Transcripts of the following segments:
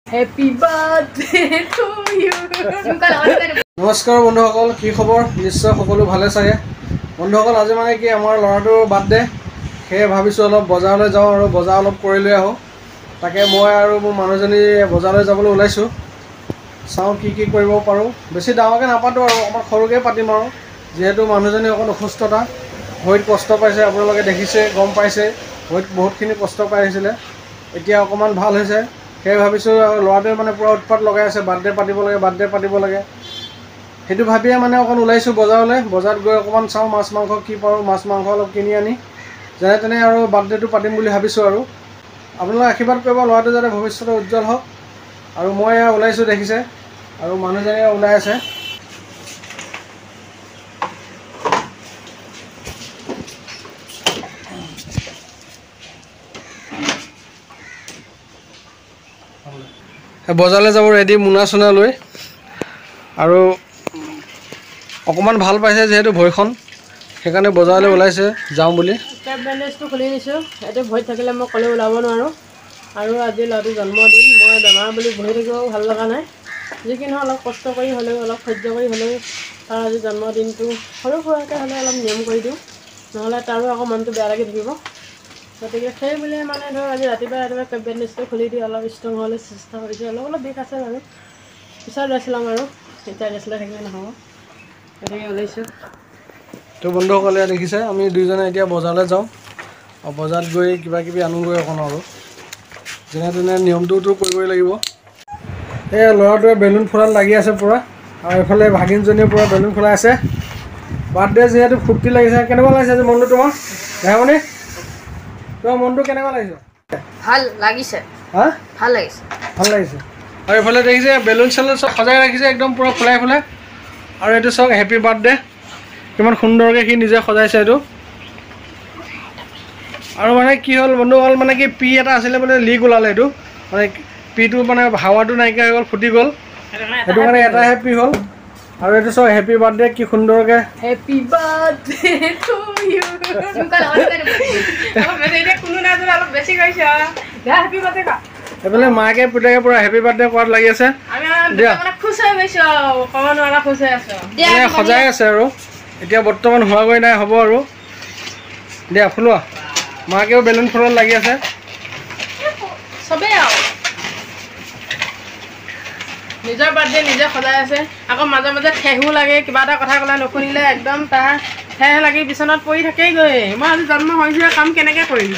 Happy birthday to you. নমস্কাৰ বন্ধুসকল, কি খবৰ? নিশ্চয় সকলো ভালে চাগে। বন্ধুসকল, আজি মানে কি আমাৰ ল'ৰাটোৰ বাৰ্থডে, সেয়ে ভাবিছোঁ অলপ বজাৰলৈ যাওঁ আৰু বজাৰ অলপ কৰি লৈ আহোঁ। তাকে মই আৰু মোৰ মানুহজনী বজাৰলৈ যাবলৈ ওলাইছোঁ। চাওঁ কি কৰিব পাৰোঁ। বেছি ডাঙৰকৈ নাপাতোঁ আৰু অকণমান সৰুকৈ পাতিম আৰু, যিহেতু মানুহজনী অকণ অসুস্থতা, ভৰিত কষ্ট পাইছে। আপোনালোকে দেখিছে, গম পাইছে, ভৰিত বহুতখিনি কষ্ট পাই আহিছিলে। এতিয়া অকণমান ভাল হৈছে। সেয়ে ভাবিছোঁ ল'ৰাটোৱে মানে পূৰা উৎপাত লগাই আছে, বাৰ্থডে পাতিব লাগে। সেইটো ভাবিয়ে মানে অকণ ওলাইছোঁ বজাৰলৈ। বজাৰত গৈ অকণমান চাওঁ মাছ মাংস কি পাৰোঁ, মাছ মাংস অলপ কিনি আনি যেনে তেনে আৰু বাৰ্থডেটো পাতিম বুলি ভাবিছোঁ। আৰু আপোনালোকে আশীৰ্বাদ কৰিব, ল'ৰাটো যাতে ভৱিষ্যতে উজ্জ্বল হওক। আৰু মই ওলাইছোঁ দেখিছে, আৰু মানুহজনে ওলাই আছে। বজাৰলৈ যাব ৰেডি, মোনা চোনা লৈ। আৰু অকণমান ভাল পাইছে যিহেতু ভৰিখন, সেইকাৰণে বজাৰলৈ ওলাইছে যাওঁ বুলি। কেপ বেণ্ডেজটো খুলি দিছোঁ। এইটো ভৰিত থাকিলে মই ক'লৈ ওলাব নোৱাৰোঁ। আৰু আজি ল'ৰাটোৰ জন্মদিন, মই বেমাৰ বুলি বহি থাকিবও ভাল লগা নাই। যি কি নহয় অলপ কষ্ট কৰি হ'লেও, অলপ সহ্য কৰি হ'লেও তাৰ আজি জন্মদিনটো সৰু সুৰাকৈ হ'লেও অলপ নিয়ম কৰি দিওঁ, নহ'লে তাৰো আকৌ মনটো বেয়া লাগি থাকিব। গতিকে সেই বুলিয়ে মানে ধৰক আজি ৰাতিপুৱা কেপ বেণ্ডেজটো খুলি দি অলপ ষ্ট্ৰং হ'বলৈ চেষ্টা কৰিছোঁ। অলপ বিষ আছে বাৰু, পিছত ৰেষ্ট ল'ম আৰু, এতিয়া ৰেষ্ট লৈ থাকিলে নহ'ব। গতিকে ওলাইছোঁ। তো বন্ধুসকলে দেখিছে, আমি দুইজনে এতিয়া বজাৰলৈ যাওঁ আৰু বজাৰত গৈ কিবা কিবি আনোগৈ অকণ, আৰু যেনে তেনে নিয়মটোতো কৰিবই লাগিব। এই ল'ৰাটোৱে বেলুন ফুলাত লাগি আছে পূৰা, আৰু এইফালে ভাগিনজনীয়ে পূৰা বেলুন ফুলাই আছে। বাৰ্থডে যিহেতু ফূৰ্তি লাগিছে। কেনেকুৱা লাগিছে আজি মনটো তোমাৰ, দেহামণি? তোমাৰ মনটো কেনেকুৱা লাগিছে? ভাল লাগিছে। হা, ভাল লাগিছে, ভাল লাগিছে। আৰু এইফালে দেখিছে বেলুন চেলুন চব সজাই ৰাখিছে একদম পূৰা ফুলাই। আৰু এইটো চাওক, হেপী বাৰ্থডে, কিমান সুন্দৰকৈ সি নিজে সজাইছে এইটো। আৰু মানে কি হ'ল বন্ধুসকল, মানে কি পি এটা আছিলে মানে লিক ওলালে। এইটো মানে পিটো মানে হাৱাটো নাইকিয়া হৈ গ'ল, ফুটি গ'ল। সেইটো কাৰণে এটাহে পি হ'ল। আৰু এইটো চাওক, হেপী বাৰ্থডে, কি সুন্দৰকৈ। Happy birthday to you. এইফালে মাকে পুতেকে পূৰা হেপী বাৰ্থডে কৰাত লাগি আছে। দিয়া খুচ হৈ গৈছোঁ আৰু ক'ব নোৱাৰা, খুচ হৈ আছোঁ। মানে সজাই আছে আৰু এতিয়া বৰ্তমান হোৱাগৈ নাই, হ'ব আৰু। দিয়া ফুলোৱা। মাকেও বেলুন ফুলত লাগি আছে। চবেই আৰু নিজৰ বাৰ্থডে নিজে সজাই আছে। আকৌ মাজে মাজে ঠেহো লাগে, কিবা এটা কথা ক'লে নুশুনিলে একদম তাৰ ঠেহ লাগি বিচনাত পৰি থাকেগৈ। মই আজি জন্ম হৈছোহে, কাম কেনেকৈ কৰিম?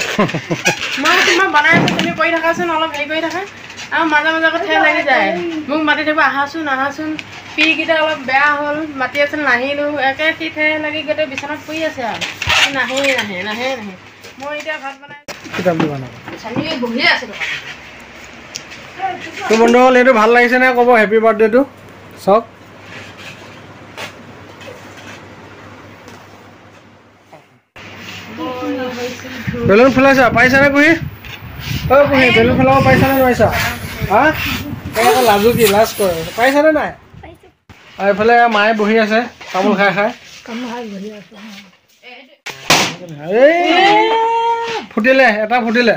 মই বনাই আছোঁ, তুমি কৰি থাকাচোন, অলপ হেৰি কৰি থাকা। আৰু মাজে মাজে আকৌ ঠেহ লাগি যায়, মোক মাতি থাকিব, আহাচোন। পিকেইটা অলপ বেয়া হ'ল, মাতি আছিল নাহিলোঁ, একে সি ঠেহ লাগি গোটেই বিচনাত পৰি আছে আৰু নাহে। মই এতিয়া ভাত বনাই বহি আছোঁ। তো বন্ধুসকল, এইটো ভাল লাগিছে নে ক'ব, হেপী বাৰ্থডেটো চাওক। বেলুন ফুলাইছা, পাৰিছানে কুহি? কুহি বেলুন ফুলাব পাৰিছানে নোৱাৰিছা? হা, আকৌ লাজু কি লাজ কৰে, পাৰিছানে নাই? আৰু এইফালে মায়ে বহি আছে তামোল খাই। এই ফুটিলে, এটা ফুটিলে।